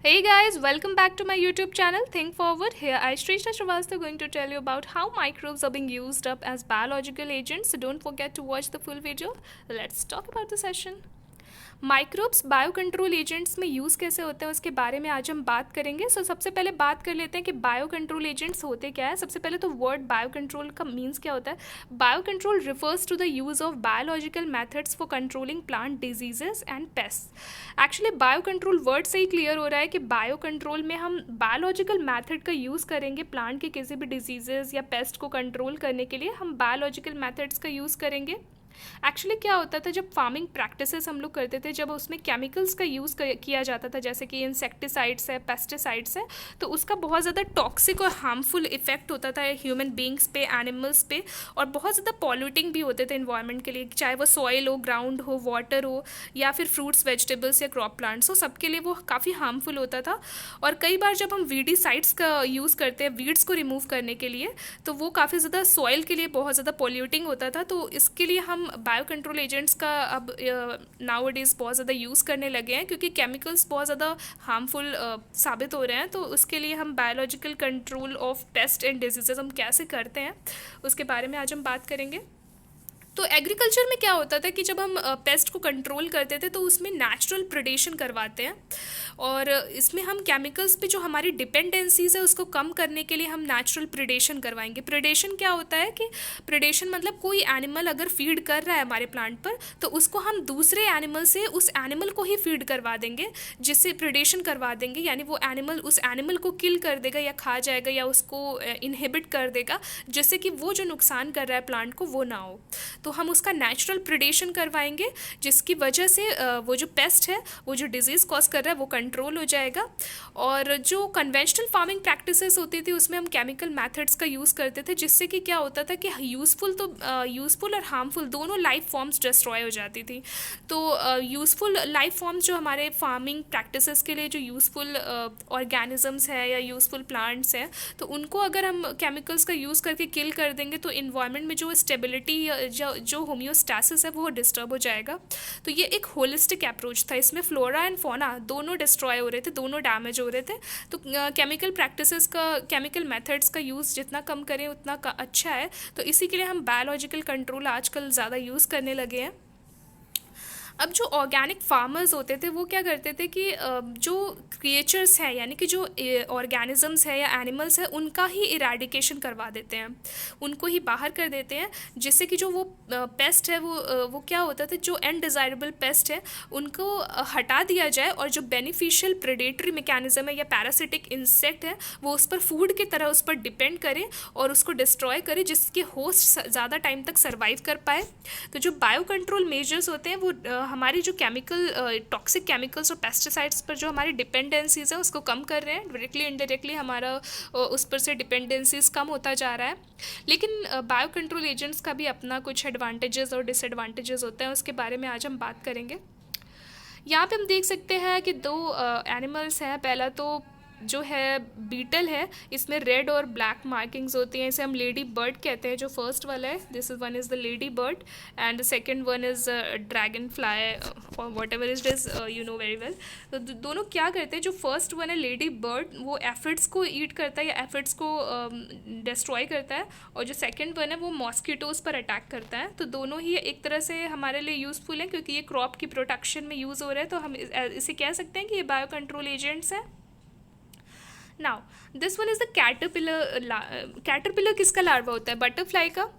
Hey guys, welcome back to my YouTube channel Think Forward. Here I Shrishna Srivastava going to tell you about how microbes are being used up as biological agents. So don't forget to watch the full video. Let's talk about the session. Microbes bio control agents में use कैसे होते हैं उसके बारे में आज हम बात करेंगे। सबसे पहले बात कर लेते हैं कि बायो कंट्रोल एजेंट्स होते क्या है। सबसे पहले तो वर्ड बायो कंट्रोल का मीन्स क्या होता है। Bio control refers to the use of biological methods for controlling plant diseases and pest. Actually bio control word से ही क्लियर हो रहा है कि बायो कंट्रोल में हम बायोलॉजिकल मैथड का यूज़ करेंगे। प्लांट के किसी भी डिजीजेस या पेस्ट को कंट्रोल करने के लिए हम बायोलॉजिकल मैथड्स का यूज़ करेंगे। एक्चुअली क्या होता था जब फार्मिंग प्रैक्टिसेस हम लोग करते थे, जब उसमें केमिकल्स का यूज़ किया जाता था, जैसे कि इंसेक्टिसाइड्स है, पेस्टिसाइड्स है, तो उसका बहुत ज़्यादा टॉक्सिक और हार्मफुल इफेक्ट होता था ह्यूमन बींग्स पे, एनिमल्स पे, और बहुत ज़्यादा पॉल्यूटिंग भी होते थे इन्वायरमेंट के लिए, चाहे वो सॉइल हो, ग्राउंड हो, वाटर हो, या फिर फ्रूट्स, वेजिटेबल्स या क्रॉप प्लांट्स हो, सबके लिए वो काफ़ी हार्मफुल होता था। और कई बार जब हम वीडीसाइड्स का यूज़ करते हैं वीड्स को रिमूव करने के लिए, तो वो काफ़ी ज़्यादा सॉइल के लिए बहुत ज़्यादा पॉल्यूटिंग होता था। तो इसके लिए हम बायो कंट्रोल एजेंट्स का अब नाउअडेज बहुत ज़्यादा यूज़ करने लगे हैं, क्योंकि केमिकल्स बहुत ज़्यादा हार्मफुल साबित हो रहे हैं। तो उसके लिए हम biological control of paste and diseases हम कैसे करते हैं उसके बारे में आज हम बात करेंगे। तो एग्रीकल्चर में क्या होता था कि जब हम पेस्ट को कंट्रोल करते थे तो उसमें नेचुरल प्रेडेशन करवाते हैं, और इसमें हम केमिकल्स पे जो हमारी डिपेंडेंसीज है उसको कम करने के लिए हम नेचुरल प्रेडेशन करवाएंगे। प्रेडेशन क्या होता है कि प्रेडेशन मतलब कोई एनिमल अगर फीड कर रहा है हमारे प्लांट पर, तो उसको हम दूसरे एनिमल से उस एनिमल को ही फीड करवा देंगे, जिससे प्रेडेशन करवा देंगे, यानी वो एनिमल उस एनिमल को किल कर देगा या खा जाएगा या उसको इनहिबिट कर देगा, जिससे कि वो जो नुकसान कर रहा है प्लांट को वो ना हो। तो हम उसका नेचुरल प्रेडेशन करवाएंगे, जिसकी वजह से वो जो पेस्ट है, वो जो डिजीज़ कॉज कर रहा है, वो कंट्रोल हो जाएगा। और जो कन्वेंशनल फार्मिंग प्रैक्टिसेस होती थी उसमें हम केमिकल मेथड्स का यूज़ करते थे, जिससे कि क्या होता था कि यूज़फुल और हार्मफुल दोनों लाइफ फॉर्म्स डिस्ट्रॉय हो जाती थी। तो यूज़फुल लाइफ फॉर्म्स जो हमारे फार्मिंग प्रैक्टिसेस के लिए जो यूज़फुल ऑर्गेनिजम्स है या यूज़फुल प्लांट्स हैं, तो उनको अगर हम केमिकल्स का यूज़ करके किल कर देंगे तो इन्वायरमेंट में जो स्टेबिलिटी जो होम्योस्टैसिस है वो डिस्टर्ब हो जाएगा। तो ये एक होलिस्टिक अप्रोच था, इसमें फ्लोरा एंड फौना दोनों डिस्ट्रॉय हो रहे थे, दोनों डैमेज हो रहे थे। तो केमिकल मेथड्स का यूज़ जितना कम करें उतना अच्छा है। तो इसी के लिए हम बायोलॉजिकल कंट्रोल आजकल ज़्यादा यूज़ करने लगे हैं। अब जो ऑर्गेनिक फार्मर्स होते थे वो क्या करते थे कि जो क्रिएचर्स हैं, यानी कि जो ऑर्गेनिजम्स है या एनिमल्स है, उनका ही इरेडिकेशन करवा देते हैं, उनको ही बाहर कर देते हैं, जिससे कि जो वो पेस्ट है वो क्या होता था, जो अनडिज़ायरेबल पेस्ट है उनको हटा दिया जाए, और जो बेनिफिशियल प्रेडेटरी मैकेनिज्म है या पैरासिटिक इंसेक्ट है वो उस पर फूड की तरह उस पर डिपेंड करे और उसको डिस्ट्रॉय करे, जिसके होस्ट ज़्यादा टाइम तक सर्वाइव कर पाए। तो जो बायो कंट्रोल मेजर्स होते हैं वो हमारी जो टॉक्सिक केमिकल्स और पेस्टिसाइड्स पर जो हमारी डिपेंडेंसीज है उसको कम कर रहे हैं। डायरेक्टली इनडायरेक्टली हमारा उस पर से डिपेंडेंसीज कम होता जा रहा है। लेकिन बायो कंट्रोल एजेंट्स का भी अपना कुछ एडवांटेजेस और डिसएडवांटेजेस होते हैं, उसके बारे में आज हम बात करेंगे। यहाँ पे हम देख सकते हैं कि दो एनिमल्स हैं। पहला तो जो है बीटल है, इसमें रेड और ब्लैक मार्किंग्स होती हैं, इसे हम लेडी बर्ड कहते हैं। जो फर्स्ट वाला है, this is one is the ladybird and the second one is dragonfly और whatever is this, you know very well. तो दोनों क्या करते हैं, जो फर्स्ट वन है लेडी बर्ड वो एफिड्स को ईट करता है या एफिड्स को डिस्ट्रॉय करता है, और जो सेकेंड वन है वो मॉस्किटोज़ पर अटैक करता है। तो दोनों ही एक तरह से हमारे लिए यूज़फुल हैं, क्योंकि ये क्रॉप की प्रोटेक्शन में यूज़ हो रहा है, तो हम इसे कह सकते हैं कि ये बायो कंट्रोल एजेंट्स हैं। Now this one is the caterpillar. Caterpillar किसका लार्वा होता है, बटरफ्लाई का।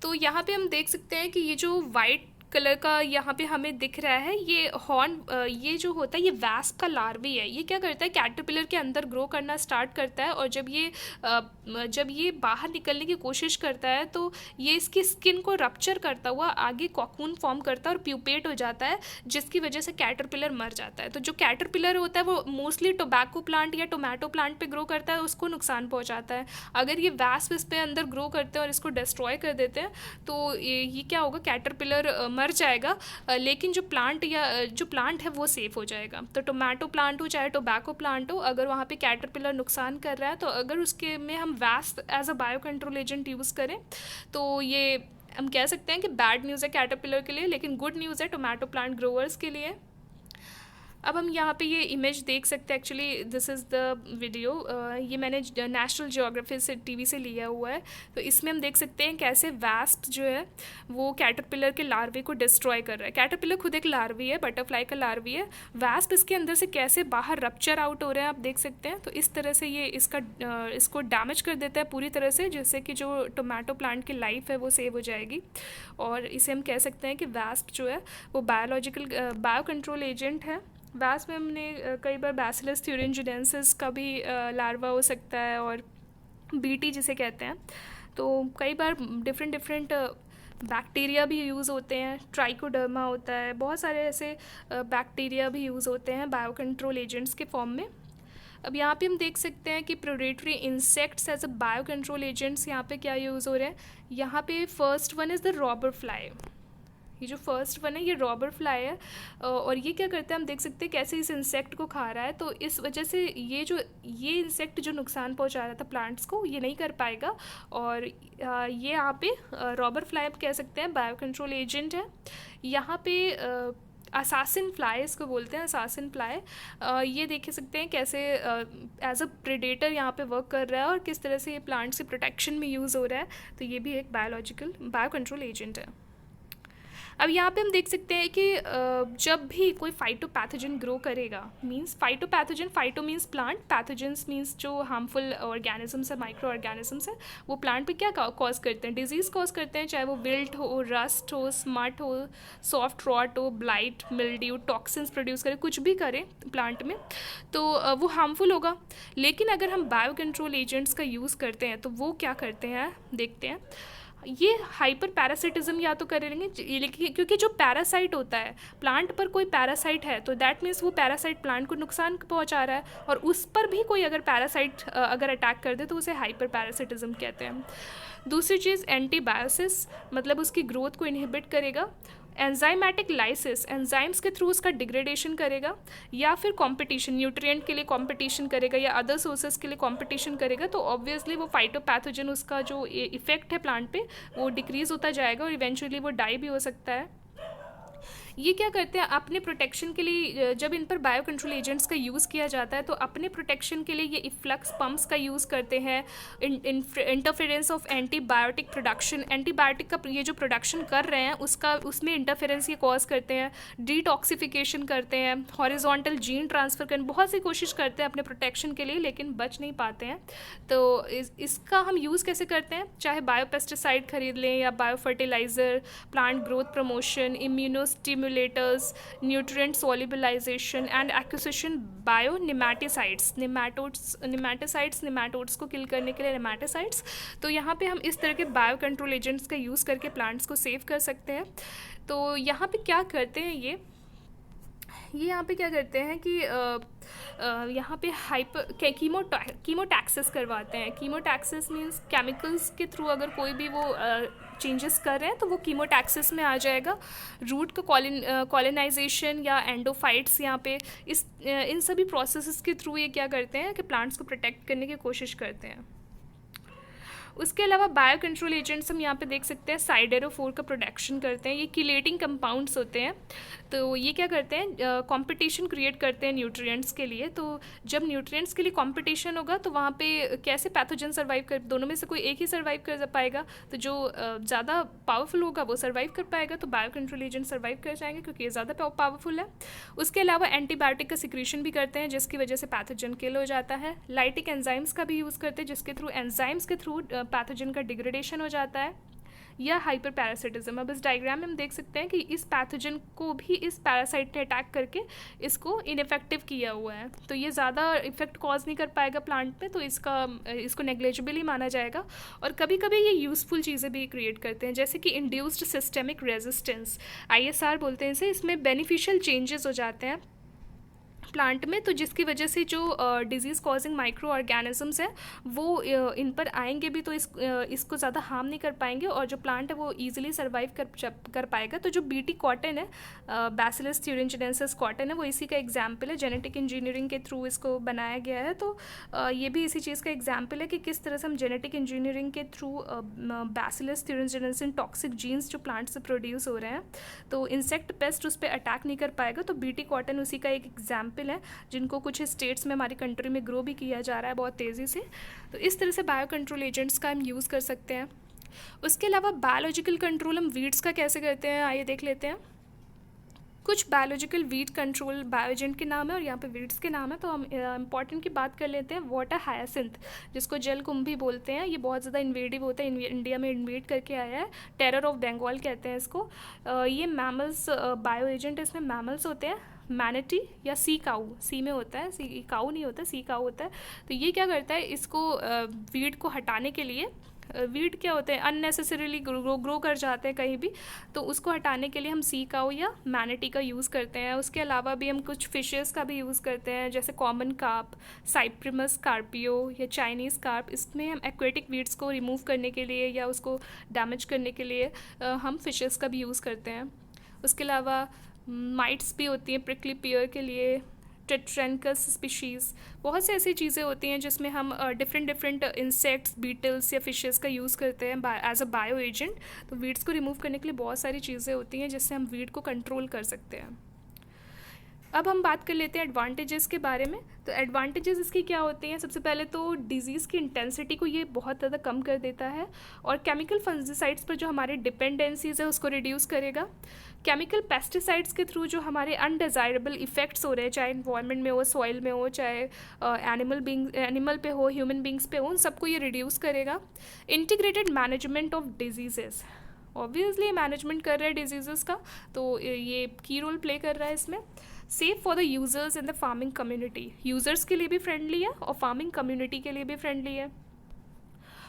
तो यहाँ पे हम देख सकते हैं कि ये जो वाइट कलर का यहाँ पे हमें दिख रहा है, ये हॉर्न, ये जो होता है ये वैस्प का लार्वी है। ये क्या करता है, कैटरपिलर के अंदर ग्रो करना स्टार्ट करता है, और जब ये बाहर निकलने की कोशिश करता है तो ये इसकी स्किन को रप्चर करता हुआ आगे कॉकून फॉर्म करता है और प्यूपेट हो जाता है, जिसकी वजह से कैटरपिलर मर जाता है। तो जो कैटरपिलर होता है वो मोस्टली टोबैको प्लांट या टोमेटो प्लांट पे ग्रो करता है, उसको नुकसान पहुंचाता है। अगर ये वैस्प इस पे अंदर ग्रो करते हैं और इसको डिस्ट्रॉय कर देते हैं तो ये क्या होगा, कैटरपिलर मर जाएगा, लेकिन जो प्लांट है वो सेफ हो जाएगा। तो टोमेटो प्लांट हो चाहे टोबैको प्लांट हो, अगर वहाँ पे कैटरपिलर नुकसान कर रहा है तो अगर उसके में हम wasp as a bio control agent use करें तो ये हम कह सकते हैं कि बैड न्यूज़ है कैटरपिलर के लिए, लेकिन गुड न्यूज़ है टोमेटो प्लांट ग्रोअर्स के लिए। अब हम यहाँ पे ये इमेज देख सकते हैं, actually this is the video, ये मैंने नेशनल जियोग्राफी से टीवी से लिया हुआ है। तो इसमें हम देख सकते हैं कैसे वैस्प जो है वो कैटरपिलर के लार्वे को डिस्ट्रॉय कर रहा है। कैटरपिलर खुद एक लार्वी है, बटरफ्लाई का लार्वी है। वैस्प इसके अंदर से कैसे बाहर रप्चर आउट हो रहे हैं आप देख सकते हैं। तो इस तरह से ये इसको डैमेज कर देता है पूरी तरह से, जिससे कि जो टोमेटो प्लांट की लाइफ है वो सेव हो जाएगी। और इसे हम कह सकते हैं कि वैस्प जो है वो बायो कंट्रोल एजेंट है। वैस्प में हमने कई बार बैसिलस थ्यूरिंजिनेंसिस का भी लार्वा हो सकता है, और बीटी जिसे कहते हैं। तो कई बार डिफरेंट बैक्टीरिया भी यूज़ होते हैं, ट्राइकोडर्मा होता है, बहुत सारे ऐसे बैक्टीरिया भी यूज़ होते हैं बायो कंट्रोल एजेंट्स के फॉर्म में। अब यहाँ पे हम देख सकते हैं कि predatory insects as a bio control agents यहाँ पे क्या यूज़ हो रहे हैं। यहाँ पे first one is the robber fly. ये जो फर्स्ट वन है ये रॉबर फ्लाई है, और ये क्या करता है हम देख सकते हैं कैसे इस इंसेक्ट को खा रहा है। तो इस वजह से ये इंसेक्ट जो नुकसान पहुंचा रहा था प्लांट्स को, ये नहीं कर पाएगा। और ये यहाँ पे रॉबर फ्लाई कह सकते हैं बायो कंट्रोल एजेंट है। यहाँ पे असासिन फ्लाई इसको बोलते हैं, असासिन फ्लाई। ये देख सकते हैं कैसे एज अ प्रेडेटर यहाँ पे वर्क कर रहा है और किस तरह से ये प्लांट्स के प्रोटेक्शन में यूज़ हो रहा है। तो ये भी एक बायो कंट्रोल एजेंट है। अब यहाँ पे हम देख सकते हैं कि जब भी कोई फाइटोपैथोजन ग्रो करेगा, means phytopathogen, phyto means plant, pathogens means जो हार्मफुल ऑर्गेनिजम्स है, माइक्रो ऑर्गेनिजम्स है, वो प्लांट पे क्या कॉज करते हैं, डिजीज़ कॉज करते हैं। चाहे वो विल्ट हो, रस्ट हो, स्मट हो, सॉफ्ट रॉट हो, ब्लाइट, मिल्ड्यू, टॉक्सिन्स प्रोड्यूस करे, कुछ भी करे प्लांट में, तो वो हार्मफुल होगा। लेकिन अगर हम बायो कंट्रोल एजेंट्स का यूज़ करते हैं तो वो क्या करते हैं देखते हैं। ये हाइपर पैरासिटिज्म या तो करेंगे, लेकिन क्योंकि जो पैरासाइट होता है प्लांट पर, कोई पैरासाइट है तो दैट मीन्स वो पैरासाइट प्लांट को नुकसान पहुंचा रहा है, और उस पर भी कोई अगर पैरासाइट अगर अटैक कर दे तो उसे हाइपर पैरासिटिज्म कहते हैं। दूसरी चीज़ एंटीबायोसिस, मतलब उसकी ग्रोथ को इनहिबिट करेगा। एंजाइमेटिक लाइसिस, एंजाइम्स के थ्रू उसका डिग्रेडेशन करेगा। या फिर कंपटीशन, न्यूट्रिएंट के लिए कंपटीशन करेगा या अदर सोर्सेज के लिए कंपटीशन करेगा। तो ऑब्वियसली वो फाइटोपैथोजन, उसका जो इफेक्ट है प्लांट पे, वो डिक्रीज होता जाएगा और इवेंचुअली वो डाई भी हो सकता है। ये क्या करते हैं अपने प्रोटेक्शन के लिए, जब इन पर बायो कंट्रोल एजेंट्स का यूज़ किया जाता है तो अपने प्रोटेक्शन के लिए ये इफ्लक्स पम्प्स का यूज़ करते हैं। Interference of antibiotic production, antibiotic का ये जो प्रोडक्शन कर रहे हैं उसमें इंटरफेरेंस ये कॉज करते हैं। डिटॉक्सिफिकेशन करते हैं, हॉरिजॉन्टल जीन ट्रांसफ़र करने, बहुत सी कोशिश करते हैं अपने प्रोटेक्शन के लिए, लेकिन बच नहीं पाते हैं। तो इसका हम यूज़ कैसे करते हैं, चाहे बायो पेस्टिसाइड खरीद लें या bio fertiliser, plant growth promotion, immunostimulators, nutrient solubilisation and acquisition, bio nematicides, nematodes को किल करने के लिए निमेटिसाइड्स। तो यहाँ पे हम इस तरह के बायो कंट्रोल एजेंट्स का यूज़ करके प्लांट्स को सेव कर सकते हैं। तो यहाँ पे क्या करते हैं ये यहाँ पे क्या करते हैं कि यहाँ पे कीमोटैक्सिस करवाते हैं। कीमोटैक्सिस मीन्स केमिकल्स के थ्रू अगर कोई भी वो चेंजेस कर रहे हैं तो वो कीमोटैक्सिस में आ जाएगा। रूट का कॉलोनाइजेशन या एंडोफाइट्स, यहाँ पे इन सभी प्रोसेसेस के थ्रू ये क्या करते हैं कि प्लांट्स को प्रोटेक्ट करने की कोशिश करते हैं। उसके अलावा बायो कंट्रोल एजेंट्स हम यहाँ पे देख सकते हैं साइडेरोफोर का प्रोडक्शन करते हैं। ये किलेटिंग कंपाउंड्स होते हैं। तो ये क्या करते हैं, कंपटीशन क्रिएट करते हैं न्यूट्रिएंट्स के लिए। तो जब न्यूट्रिएंट्स के लिए कंपटीशन होगा तो वहाँ पे कैसे पैथोजन सर्वाइव कर, दोनों में से कोई एक ही सर्वाइव कर पाएगा। तो जो ज़्यादा पावरफुल होगा वो सर्वाइव कर पाएगा। तो बायो कंट्रोल एजेंट सर्वाइव कर जाएंगे क्योंकि ये ज़्यादा पावरफुल है। उसके अलावा एंटीबायोटिक का सिक्रीशन भी करते हैं जिसकी वजह से पैथोजन किल हो जाता है। लाइटिक एंजाइम्स का भी यूज़ करते हैं जिसके थ्रू एंजाइम्स के थ्रू पैथोजन का डिग्रेडेशन हो जाता है। या हाइपर पैरासिटिज्म, अब इस डायग्राम में हम देख सकते हैं कि इस पैथोजन को भी इस पैरासाइट ने अटैक करके इसको इनइफेक्टिव किया हुआ है। तो ये ज़्यादा इफेक्ट कॉज नहीं कर पाएगा प्लांट पे, तो इसको नेग्लिजिबल ही माना जाएगा। और कभी कभी ये यूज़फुल चीज़ें भी क्रिएट करते हैं, जैसे कि इंड्यूस्ड सिस्टेमिक रेजिस्टेंस, ISR बोलते हैं इसे। इसमें बेनिफिशियल चेंजेस हो जाते हैं प्लांट में, तो जिसकी वजह से जो डिजीज़ कॉजिंग माइक्रो ऑर्गेनिजम्स है वो इन पर आएंगे भी, तो इसको ज़्यादा हार्म नहीं कर पाएंगे और जो प्लांट है वो ईजिली सर्वाइव कर पाएगा। तो जो बीटी कॉटन है, बैसिलस thuringiensis कॉटन है, वो इसी का एग्जाम्पल है। जेनेटिक इंजीनियरिंग के थ्रू इसको बनाया गया है। तो ये भी इसी चीज़ का एग्जाम्पल है कि किस तरह से हम जेनेटिक इंजीनियरिंग के through Bacillus thuringiensis toxic genes जो प्लांट से प्रोड्यूस हो रहे हैं, तो इंसेक्ट पेस्ट उस पर अटैक नहीं कर पाएगा। तो बीटी कॉटन उसी का एक एग्जाम्पल है, जिनको कुछ स्टेट्स में हमारी कंट्री में ग्रो भी किया जा रहा है बहुत तेज़ी से। तो इस तरह से बायो कंट्रोल एजेंट्स का हम यूज़ कर सकते हैं। उसके अलावा बायोलॉजिकल कंट्रोल हम वीड्स का कैसे करते हैं, आइए देख लेते हैं। कुछ बायोलॉजिकल वीड कंट्रोल बायोजेंट के नाम है और यहाँ पे वीड्स के नाम है। तो हम इंपॉर्टेंट की बात कर लेते हैं। वाटर हायासिंथ, जिसको जल कुंभी बोलते हैं, ये बहुत ज़्यादा इन्वेडिव होता है, इंडिया में इन्वेड करके आया है। टेरर ऑफ बंगाल कहते हैं इसको। ये मैमल्स बायो एजेंट, इसमें मैमल्स होते हैं, मैनिटी या सी काऊ, सी में होता है, सी काऊ नहीं होता, सी काऊ होता है। तो ये क्या करता है, इसको वीड को हटाने के लिए, वीड क्या होते हैं, अननेसेसरीली ग्रो कर जाते हैं कहीं भी, तो उसको हटाने के लिए हम सी काऊ या मैनिटी का यूज़ करते हैं। उसके अलावा भी हम कुछ फिशेस का भी यूज़ करते हैं, जैसे कॉमन कार्प, साइप्रिमस कार्पियो या चाइनीज़ कार्प। इसमें हम एक्वेटिक वीड्स को रिमूव करने के लिए या उसको डैमेज करने के लिए हम फिशेस का भी यूज़ करते हैं। उसके अलावा माइट्स भी होती हैं प्रिकली पियर के लिए, टेट्रेनकस स्पीशीज़, बहुत से ऐसी चीज़ें होती हैं जिसमें हम डिफरेंट इंसेक्ट्स, बीटल्स या फिशेस का यूज़ करते हैं एज अ बायो एजेंट। तो वीड्स को रिमूव करने के लिए बहुत सारी चीज़ें होती हैं जिससे हम वीड को कंट्रोल कर सकते हैं। अब हम बात कर लेते हैं एडवांटेजेस के बारे में। तो एडवांटेजेस इसकी क्या होती हैं, सबसे पहले तो डिजीज़ की इंटेंसिटी को ये बहुत ज़्यादा कम कर देता है और केमिकल फंजीसाइड्स पर जो हमारे डिपेंडेंसीज है उसको रिड्यूस करेगा। केमिकल पेस्टिसाइड्स के थ्रू जो हमारे अनडिज़ायरेबल इफ़ेक्ट्स हो रहे हैं, चाहे इन्वायरमेंट में हो, सॉइल में हो, चाहे एनिमल पे हो, ह्यूमन बींग्स पे हो, उन सबको ये रिड्यूस करेगा। Integrated management of diseases, obviously management कर रहा है डिजीज़ेस का, तो ये की रोल प्ले कर रहा है इसमें। Safe for the users in the farming community, users के लिए भी फ्रेंडली है और फार्मिंग कम्युनिटी के लिए भी फ्रेंडली है।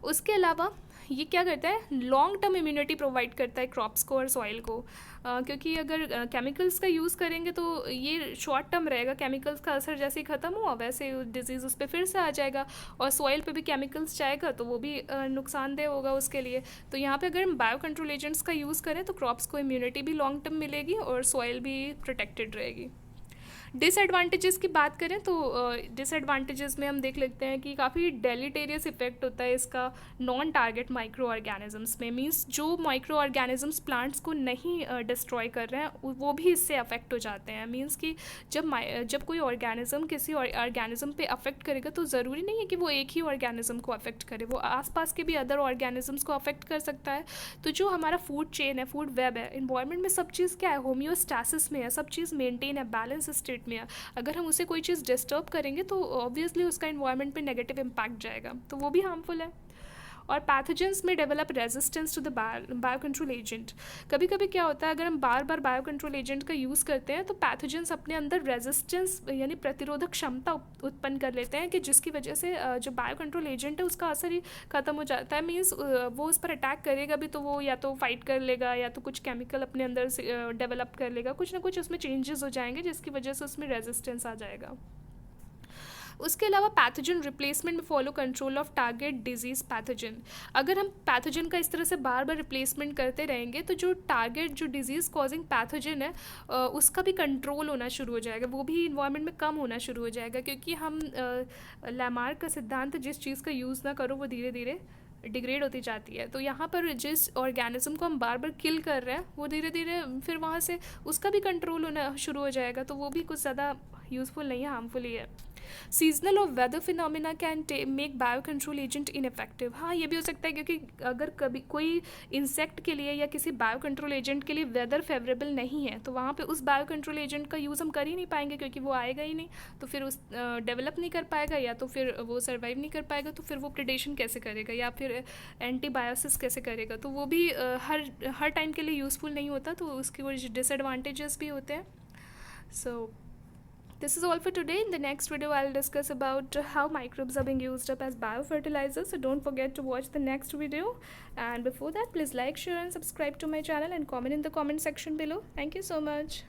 उसके अलावा ये क्या करता है, लॉन्ग टर्म इम्यूनिटी प्रोवाइड करता है क्रॉप्स को और सॉइल को, क्योंकि अगर केमिकल्स का यूज़ करेंगे तो ये शॉर्ट टर्म रहेगा, केमिकल्स का असर जैसे ही ख़त्म हुआ वैसे डिजीज़ उस पर फिर से आ जाएगा और सॉइल पे भी केमिकल्स जाएगा तो वो भी नुकसानदेह होगा उसके लिए। तो यहाँ पे अगर हम बायो कंट्रोल एजेंट्स का यूज़ करें तो क्रॉप्स को इम्यूनिटी भी लॉन्ग टर्म मिलेगी और सॉइल भी प्रोटेक्टेड रहेगी। डिसएडवांटेजेस की बात करें तो डिसएडवांटेजेस में हम देख लेते हैं कि काफ़ी डेलीटेरियस इफेक्ट होता है इसका नॉन टारगेट माइक्रो ऑर्गेनिजम्स में। मींस जो माइक्रो ऑर्गेनिजम्स प्लांट्स को नहीं डिस्ट्रॉय कर रहे हैं वो भी इससे अफेक्ट हो जाते हैं। मींस कि जब कोई ऑर्गेनिज्म किसी ऑर्गेनिज्म पे अफेक्ट करेगा तो ज़रूरी नहीं है कि वो एक ही ऑर्गेनिज्म को अफेक्ट करे, वो आसपास के भी अदर ऑर्गेनिजम्स को अफेक्ट कर सकता है। तो जो हमारा फूड चेन है, फूड वेब है, इन्वायरमेंट में सब चीज़ क्या है, होम्योस्टैसिस में है, सब चीज़ मेंटेन है, बैलेंस स्टेट में है। अगर हम उसे कोई चीज़ डिस्टर्ब करेंगे तो ऑब्वियसली उसका इन्वायरमेंट पे नेगेटिव इम्पैक्ट जाएगा, तो वो भी हार्मफुल है। और पैथोजेंस में develop resistance to the bio control agent. कभी कभी क्या होता है, अगर हम बार बार बायो कंट्रोल एजेंट का यूज़ करते हैं तो पैथोजेंस अपने अंदर रेजिस्टेंस यानी प्रतिरोधक क्षमता उत्पन्न कर लेते हैं कि जिसकी वजह से जो बायो कंट्रोल एजेंट है उसका असर ही ख़त्म हो जाता है। मीन्स वो उस पर अटैक करेगा भी तो वो या तो फाइट कर लेगा या तो कुछ केमिकल अपने अंदर से डेवलप कर लेगा, कुछ ना कुछ उसमें चेंजेस हो जाएंगे जिसकी वजह से उसमें रेजिस्टेंस आ जाएगा। उसके अलावा पैथोजन रिप्लेसमेंट में follow control of target disease pathogen. अगर हम पैथोजन का इस तरह से बार बार रिप्लेसमेंट करते रहेंगे तो जो टारगेट जो डिजीज़ कॉजिंग पैथोजन है उसका भी कंट्रोल होना शुरू हो जाएगा, वो भी इन्वायरमेंट में कम होना शुरू हो जाएगा। क्योंकि हम लैमार्क का सिद्धांत, जिस चीज़ का यूज़ ना करो वो धीरे धीरे डिग्रेड होती जाती है। तो यहाँ पर जिस ऑर्गेनिज्म को हम बार बार किल कर रहे हैं वो धीरे धीरे फिर वहाँ से उसका भी कंट्रोल होना शुरू हो जाएगा, तो वो भी कुछ ज़्यादा यूज़फुल नहीं है, हार्मफुल ही है। सीजनल और weather phenomena can make bio control agent ineffective. हाँ, ये भी हो सकता है क्योंकि अगर कभी कोई इंसेक्ट के लिए या किसी बायो कंट्रोल एजेंट के लिए वेदर फेवरेबल नहीं है तो वहाँ पे उस बायो कंट्रोल एजेंट का यूज़ हम कर ही नहीं पाएंगे, क्योंकि वो आएगा ही नहीं, तो फिर उस डेवलप नहीं कर पाएगा या तो फिर वो सर्वाइव नहीं कर पाएगा, तो फिर वो प्रिडेशन कैसे करेगा या फिर एंटीबायोसिस कैसे करेगा, तो वो भी हर टाइम के लिए यूज़फुल नहीं होता, तो उसके कुछ डिसएडवांटेजेस भी होते हैं। सो this is all for today. In the next video I'll discuss about how microbes are being used up as biofertilizers, so don't forget to watch the next video, and before that please like, share and subscribe to my channel and comment in the comment section below. Thank you so much.